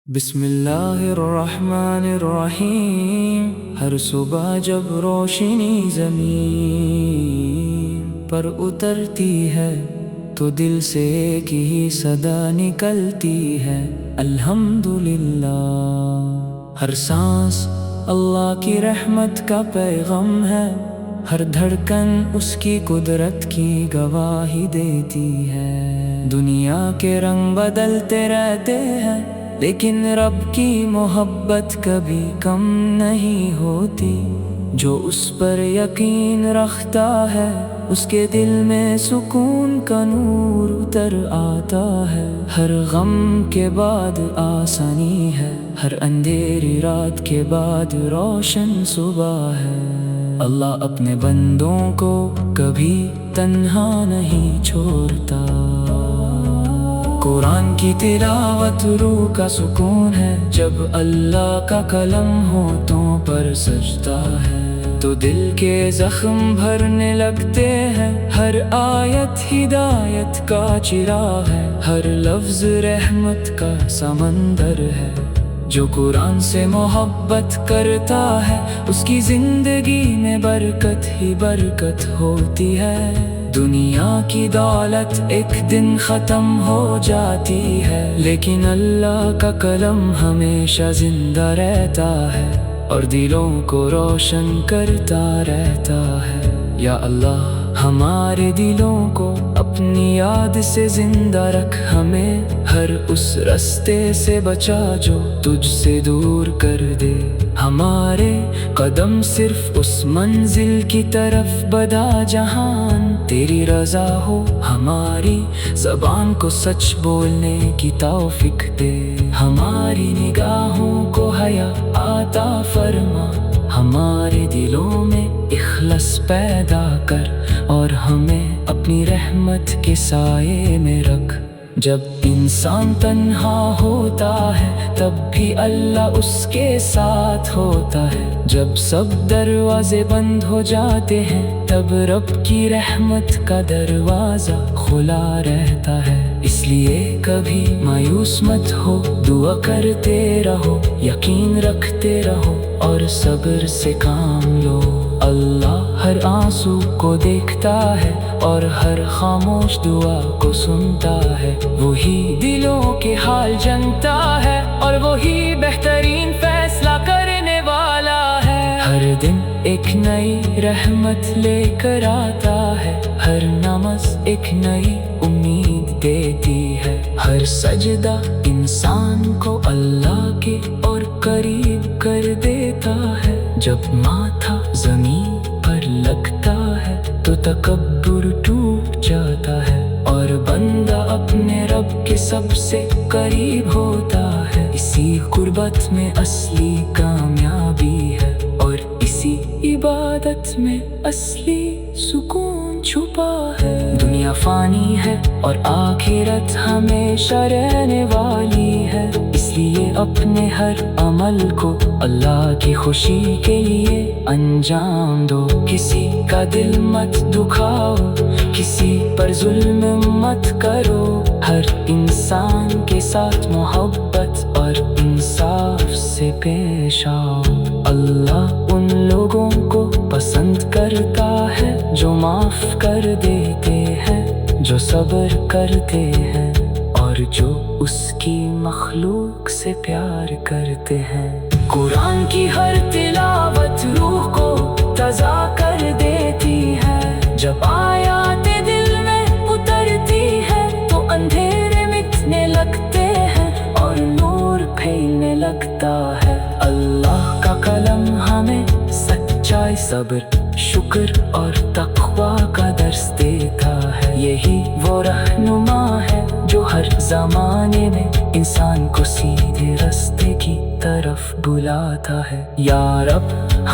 بسم اللہ الرحمن الرحیم۔ ہر صبح جب روشنی زمین پر اترتی ہے تو دل سے ایک ہی صدا نکلتی ہے، الحمدللہ۔ ہر سانس اللہ کی رحمت کا پیغام ہے، ہر دھڑکن اس کی قدرت کی گواہی دیتی ہے۔ دنیا کے رنگ بدلتے رہتے ہیں لیکن رب کی محبت کبھی کم نہیں ہوتی۔ جو اس پر یقین رکھتا ہے اس کے دل میں سکون کا نور اتر آتا ہے۔ ہر غم کے بعد آسانی ہے، ہر اندھیری رات کے بعد روشن صبح ہے۔ اللہ اپنے بندوں کو کبھی تنہا نہیں چھوڑتا۔ قرآن کی تلاوت روح کا سکون ہے، جب اللہ کا کلام ہونٹوں پر سجتا ہے تو دل کے زخم بھرنے لگتے ہیں۔ ہر آیت ہدایت کا چراغ ہے، ہر لفظ رحمت کا سمندر ہے۔ جو قرآن سے محبت کرتا ہے اس کی زندگی میں برکت ہی برکت ہوتی ہے۔ دنیا کی دولت ایک دن ختم ہو جاتی ہے لیکن اللہ کا کلام ہمیشہ زندہ رہتا ہے اور دلوں کو روشن کرتا رہتا ہے۔ یا اللہ ہمارے دلوں کو اپنی یاد سے زندہ رکھ، ہمیں ہر اس رستے سے بچا جو تجھ سے دور کر دے۔ ہمارے قدم صرف اس منزل کی طرف بڑھا جہاں تیری رضا ہو، ہماری زبان کو سچ بولنے کی توفیق دے۔ ہماری نگاہوں کو حیا عطا فرما، ہمارے دلوں میں اخلاص پیدا کر اور ہمیں اپنی رحمت کے سائے میں رکھ۔ جب انسان تنہا ہوتا ہے تب بھی اللہ اس کے ساتھ ہوتا ہے۔ جب سب دروازے بند ہو جاتے ہیں تب رب کی رحمت کا دروازہ کھلا رہتا ہے۔ اس لیے کبھی مایوس مت ہو، دعا کرتے رہو، یقین رکھتے رہو اور صبر سے کام لو۔ اللہ ہر آنسو کو دیکھتا ہے اور ہر خاموش دعا کو سنتا ہے۔ وہی دلوں کے حال جانتا ہے اور وہی بہترین فیصلہ کرنے والا ہے۔ ہر دن ایک نئی رحمت لے کر آتا ہے، ہر نماز ایک نئی امید دیتی ہے، ہر سجدہ انسان کو اللہ کے اور قریب کر دیتا ہے۔ جب ماتھا زمین پر لگتا ہے تو تکبر ٹوٹ جاتا ہے اور بندہ اپنے رب کے سب سے قریب ہوتا ہے۔ اسی قربت میں اصلی کامیابی ہے اور اسی عبادت میں اصلی سکون چھپا ہے۔ دنیا فانی ہے اور آخرت ہمیشہ رہنے والی ہے، اس لیے اپنے ہر عمل کو اللہ کی خوشی کے لیے انجام دو۔ کسی کا دل مت دکھاؤ، کسی پر ظلم مت کرو، ہر انسان کے ساتھ محبت اور انصاف سے پیش آؤ۔ اللہ ان لوگوں کو پسند کرتا ہے جو معاف کر دیتے ہیں، جو صبر کرتے ہیں اور جو اس کی مخلوق سے پیار کرتے ہیں۔ قرآن کی ہر تلاوت روح کو تازہ کر دیتی ہے، جب آیات دل میں اترتی ہے تو اندھیرے مٹنے لگتے ہیں اور نور پھیلنے لگتا ہے۔ اللہ کا کلام ہمیں سچائی، صبر، شکر اور تقوی کا درس دیتا ہے۔ یہی وہ رہنما ہے جو ہر زمانے میں انسان کو سیدھے راستے کی طرف بلاتا ہے۔ یا رب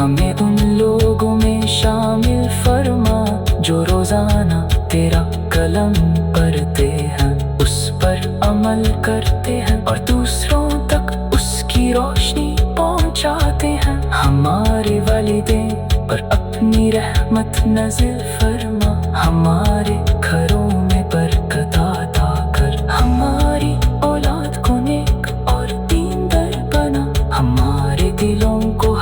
ہمیں ان لوگوں میں شامل فرما جو روزانہ تیرا کلام پڑھتے ہیں، اس پر عمل کرتے ہیں اور دوسروں تک اس کی روشنی پہنچاتے ہیں۔ ہمارے والدین پر اپنی رحمت نازل فرما، ہمارے گھروں میں برکت عطا کر، ہماری اولاد کو نیک اور دین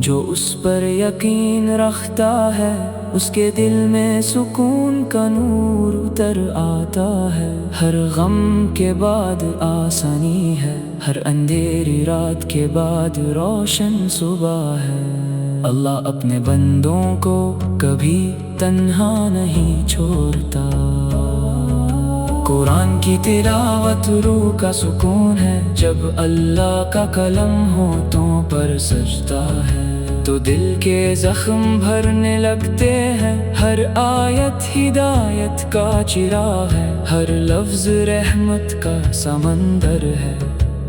جو اس پر یقین رکھتا ہے اس کے دل میں سکون کا نور اتر آتا ہے۔ ہر غم کے بعد آسانی ہے، ہر اندھیری رات کے بعد روشن صبح ہے۔ اللہ اپنے بندوں کو کبھی تنہا نہیں چھوڑتا۔ قرآن کی تلاوت روح کا سکون ہے، جب اللہ کا قلم ہونٹوں پر سجتا ہے تو دل کے زخم بھرنے لگتے ہیں۔ ہر آیت ہدایت کا چراغ ہے، ہر لفظ رحمت کا سمندر ہے۔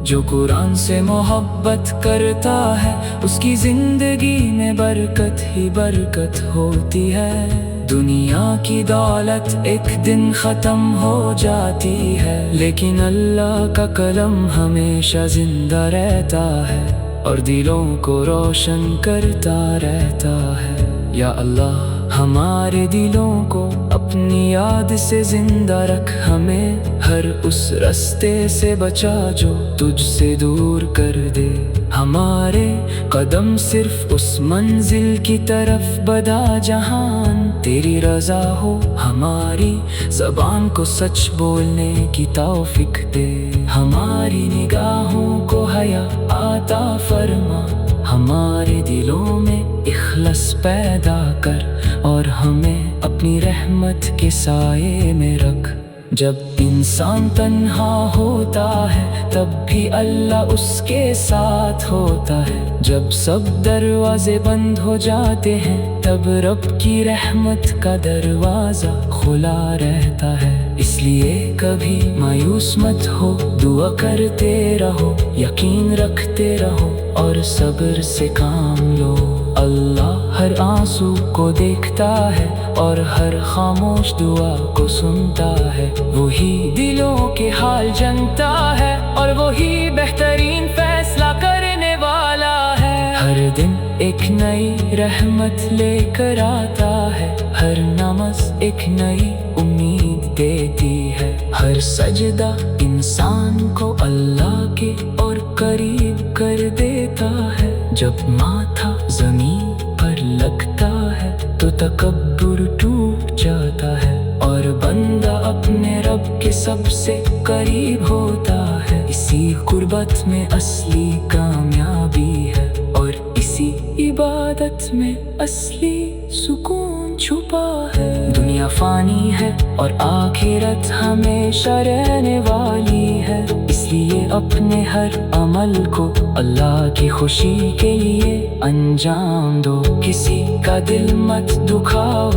جو قرآن سے محبت کرتا ہے اس کی زندگی میں برکت ہی برکت ہوتی ہے۔ دنیا کی دولت ایک دن ختم ہو جاتی ہے، لیکن اللہ کا قلم ہمیشہ زندہ رہتا ہے اور دلوں کو روشن کرتا رہتا ہے۔ یا اللہ ہمارے دلوں کو اپنی یاد سے زندہ رکھ، ہمیں ہر اس رستے سے بچا جو تجھ سے دور کر دے۔ ہمارے قدم صرف اس منزل کی طرف بڑھا جہان تیری رضا ہو، ہماری زبان کو سچ بولنے کی توفیق دے۔ ہماری نگاہوں کو حیا عطا فرما، ہمارے دلوں میں اخلاص پیدا کر اور ہمیں اپنی رحمت کے سائے میں رکھ۔ جب انسان تنہا ہوتا ہے تب بھی اللہ اس کے ساتھ ہوتا ہے۔ جب سب دروازے بند ہو جاتے ہیں تب رب کی رحمت کا دروازہ کھلا رہتا ہے۔ اس لیے کبھی مایوس مت ہو، دعا کرتے رہو، یقین رکھتے رہو اور صبر سے کام لو۔ اللہ ہر آنسو کو دیکھتا ہے اور ہر خاموش دعا کو سنتا ہے۔ وہی دلوں کے حال جانتا ہے اور وہی بہترین فیصلہ کرنے والا ہے۔ ہر دن ایک نئی رحمت لے کر آتا ہے، ہر نماز ایک نئی امید دیتی ہے، ہر سجدہ انسان کو اللہ کے اور قریب کر دیتا ہے۔ جب ماتھا زمین پر لگتا ہے تو تکبر ٹوٹ جاتا ہے اور بندہ اپنے رب کے سب سے قریب ہوتا ہے۔ اسی قربت میں اصلی کامیابی ہے اور اسی عبادت میں اصلی سکون چھپا ہے۔ دنیا فانی ہے اور آخرت ہمیشہ رہنے والی ہے، اس لیے اپنے ہر عمل کو اللہ کی خوشی کے لیے انجام دو۔ کسی کا دل مت دکھاؤ،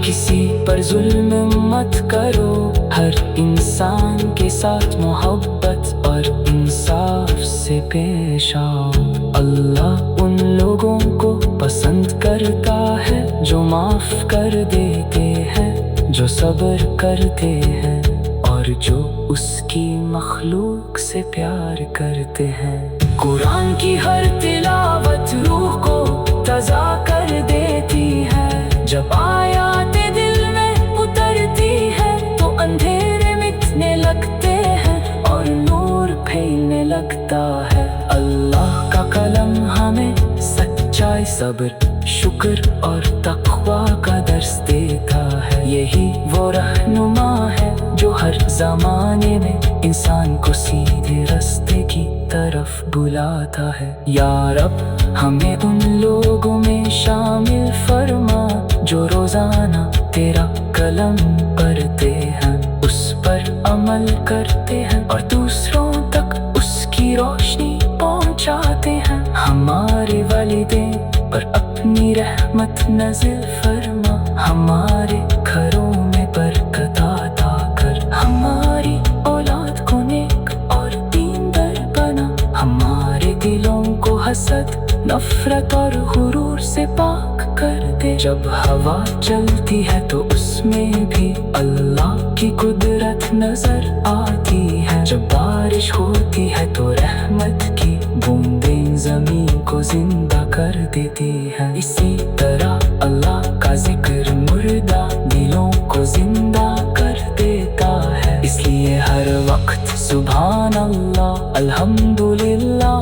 کسی پر ظلم مت کرو، ہر انسان کے ساتھ محبت اور انصاف سے پیش آؤ۔ اللہ ان لوگوں کو پسند کرتا ہے جو معاف کر دیتے ہیں، جو صبر کرتے ہیں اور جو اس کی مخلوق سے پیار کرتے ہیں۔ قرآن کی ہر تلاوت روح کو تازہ کر دیتی ہے، جب آیات دل میں اترتی ہے تو اندھیرے مٹنے لگتے ہیں اور نور پھیلنے لگتا ہے۔ اللہ کا قلم ہمیں سچائی، صبر، شکر اور تقوی کا درس دیتا ہے۔ یہی وہ رہنما ہے جو ہر زمانے میں انسان کو سیدھے راستے کی طرف بلاتا ہے۔ یا رب ہمیں ان لوگوں میں شامل فرما جو روزانہ تیرا کلام پڑھتے ہیں، اس پر عمل کرتے ہیں اور دوسروں تک اس کی روشنی پہنچاتے ہیں۔ ہمارے والدین پر اپنی رحمت نازل فرما، ہمارے گھروں میں برکت عطا کر، ہماری اولاد کو نیک اور دیندار بنا، ہمارے دلوں کو حسد، نفرت اور غرور سے پاک کر دے۔ جب ہوا چلتی ہے تو اس میں بھی اللہ کی قدرت نظر آتی ہے، جب بارش ہوتی ہے تو رحمت کی بوندیں زمین کو زندہ کر دیتی ہے۔ اسی طرح اللہ کا ذکر مردہ دلوں کو زندہ کر دیتا ہے، اس لیے ہر وقت سبحان اللہ، الحمدللہ،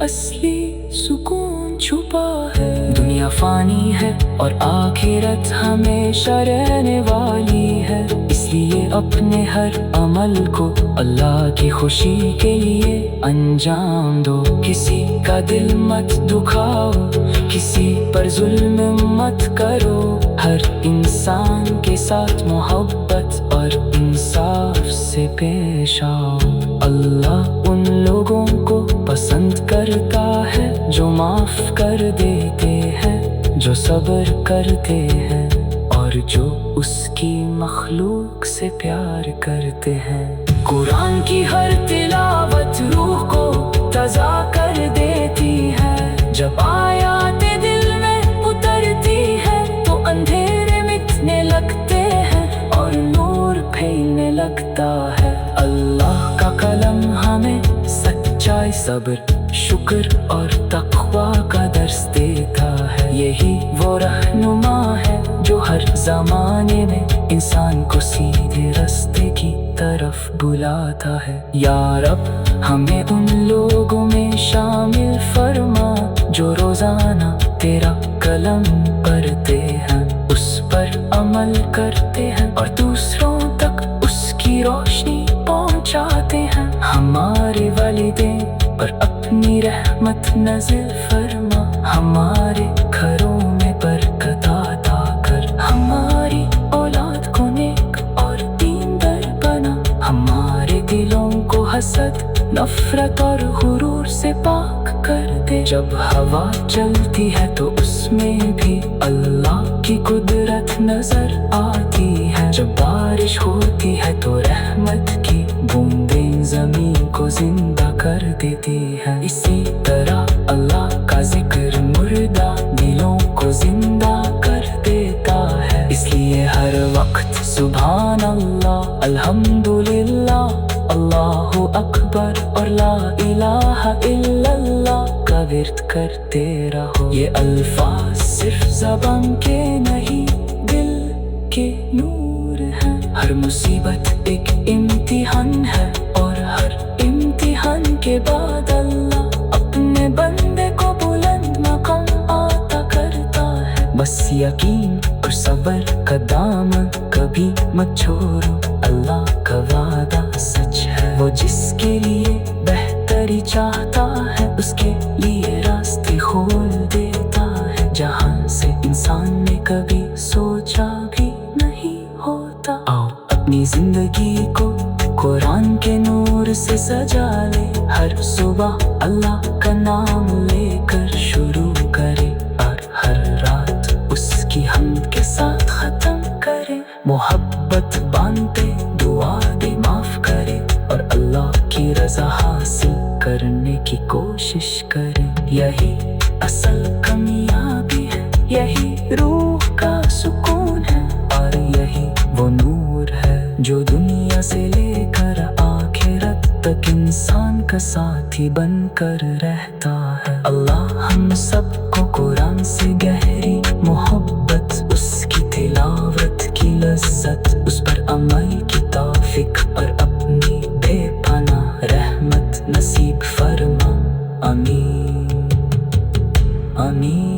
اصلی سکون چھپا ہے۔ دنیا فانی ہے اور آخرت ہمیشہ رہنے والی ہے، اس لیے اپنے ہر عمل کو اللہ کی خوشی کے لیے انجام دو۔ کسی کا دل مت دکھاؤ، کسی پر ظلم مت کرو، ہر انسان کے ساتھ محبت اور انصاف سے پیش آؤ۔ اللہ ان لوگوں کو پسند کرتا ہے جو معاف کر دیتے ہیں، جو صبر کرتے ہیں اور جو اس کی مخلوق سے پیار کرتے ہیں۔ قرآن کی ہر تلاوت روح کو تازہ کر دیتی ہے، جب آیات دل میں اترتی ہے تو اندھیرے مٹنے لگتے ہیں اور نور پھیلنے لگتا ہے۔ اللہ کا کلام ہمیں سچائی، صبر، شکر اور تقوی کا درس دیتا ہے۔ یہی وہ رہنما ہے جو ہر زمانے میں انسان کو سیدھے راستے کی طرف بلاتا ہے۔ یا رب ہمیں ان لوگوں میں شامل فرما جو روزانہ تیرا کلام پڑھتے ہیں، اس پر عمل کرتے ہیں اور دوسروں تک اس کی روشنی پہنچاتے ہیں۔ ہمارے والدین پر اپنی رحمت نازل فرما، ہمارے گھروں میں برکت عطا کر، ہماری اولاد کو نیک اور دیندار بنا، ہمارے دلوں کو حسد، نفرت اور غرور سے پاک کر دے۔ جب ہوا چلتی ہے تو اس میں بھی اللہ کی قدرت نظر آتی ہے، جب بارش ہوتی ہے تو رحمت کی بوندیں زمین کو زندہ کر دیتی ہے۔ اسی طرح اللہ کا ذکر مردہ دلوں کو زندہ کر دیتا ہے، اس لیے ہر وقت سبحان اللہ، الحمدللہ، اللہ اکبر اور لا الہ الا اللہ کا ورد کرتے رہو۔ یہ الفاظ صرف زبان کے نہیں، دل کے نور ہیں۔ ہر مصیبت ایک امتحان ہے اور ہر امتحان کے بعد اللہ اپنے بندے کو بلند مقام عطا کرتا ہے۔ بس یقین اور صبر کا دامن کبھی مت چھوڑو، اللہ کا وعدہ سچ ہے، وہ جس کے لیے بہتری چاہتا ہے اس کے لیے راستے کھول دیتا ہے، جہاں سے انسان نے کبھی سوچا بھی نہیں ہوتا۔ آؤ اپنی زندگی کو قرآن کے نور سے سجا لے، ہر صبح اللہ کا نام لے کر شروع کرے اور ہر رات اس کی حمد کے ساتھ ختم کرے۔ محبت بانٹے، دعا دے، معاف کرے اور اللہ کی رضا حاصل کرنے کی کوشش کرے۔ یہی اصل کامیابی ہے، یہی روح کا سکون ہے اور یہی وہ نور ہے جو دنیا سے لے کر آخرت تک انسان کا ساتھی بن کر رہتا ہے۔ اللہ ہم سب کو قرآن سے گہری محبت، اس کی تلاوت کی لذت، اس پر عمل کی توفیق اور اپنی بے پناہ رحمت نصیب فرما، آمین آمین۔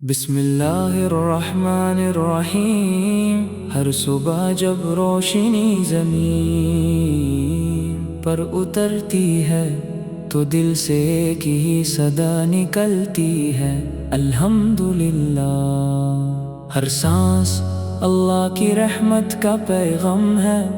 بسم اللہ الرحمن الرحیم۔ ہر صبح جب روشنی زمین پر اترتی ہے تو دل سے ایک ہی صدا نکلتی ہے، الحمدللہ۔ ہر سانس اللہ کی رحمت کا پیغام ہے،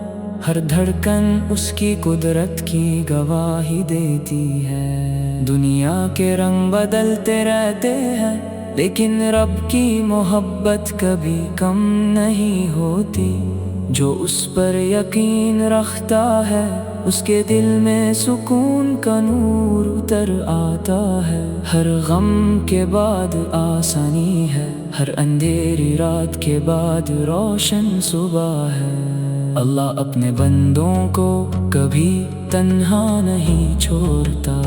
ہر دھڑکن اس کی قدرت کی گواہی دیتی ہے۔ دنیا کے رنگ بدلتے رہتے ہیں لیکن رب کی محبت کبھی کم نہیں ہوتی، جو اس پر یقین رکھتا ہے اس کے دل میں سکون کا نور اتر آتا ہے۔ ہر غم کے بعد آسانی ہے، ہر اندھیری رات کے بعد روشن صبح ہے۔ اللہ اپنے بندوں کو کبھی تنہا نہیں چھوڑتا۔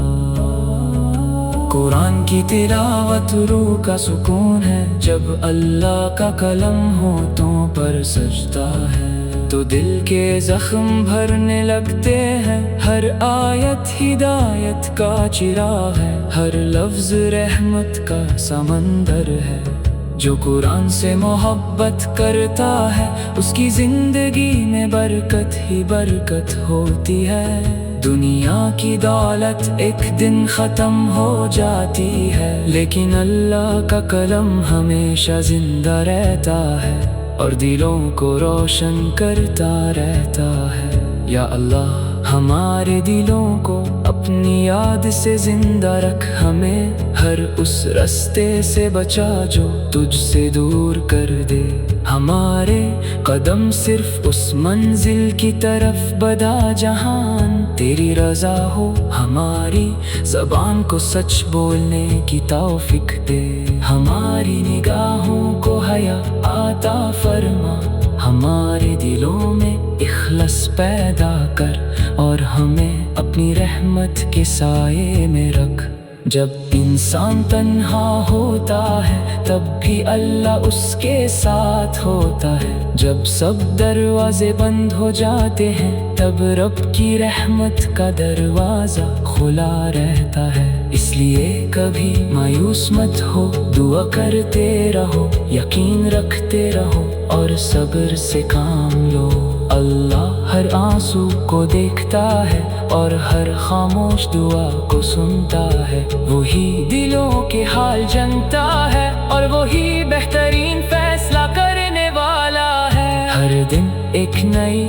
قرآن کی تلاوت روح کا سکون ہے، جب اللہ کا کلام ہونٹوں پر سجتا ہے۔ تو دل کے زخم بھرنے لگتے ہیں. ہر آیت ہدایت کا چراغ ہے, ہر لفظ رحمت کا سمندر ہے. جو قرآن سے محبت کرتا ہے اس کی زندگی میں برکت ہی برکت ہوتی ہے. دنیا کی دولت ایک دن ختم ہو جاتی ہے, لیکن اللہ کا کلم ہمیشہ زندہ رہتا ہے اور دلوں کو روشن کرتا رہتا ہے. یا اللہ ہمارے دلوں کو اپنی یاد سے زندہ رکھ, ہمیں ہر اس رستے سے بچا جو تجھ سے دور کر دے. ہمارے قدم صرف اس منزل کی طرف بدا جہان تیری رضا ہو. ہماری زبان کو سچ بولنے کی توفیق دے, ہماری نگاہوں کو حیا عطا فرما. ہمارے دلوں میں اخلاص پیدا کر اور ہمیں اپنی رحمت کے سائے میں رکھ. جب انسان تنہا ہوتا ہے تب بھی اللہ اس کے ساتھ ہوتا ہے. جب سب دروازے بند ہو جاتے ہیں تب رب کی رحمت کا دروازہ کھلا رہتا ہے. اس لیے کبھی مایوس مت ہو, دعا کرتے رہو, یقین رکھتے رہو اور صبر سے کام لو. اللہ ہر آنسو کو دیکھتا ہے اور ہر خاموش دعا کو سنتا ہے. وہی دلوں کے حال جانتا ہے اور وہی بہترین فیصلہ کرنے والا ہے. ہر دن ایک نئی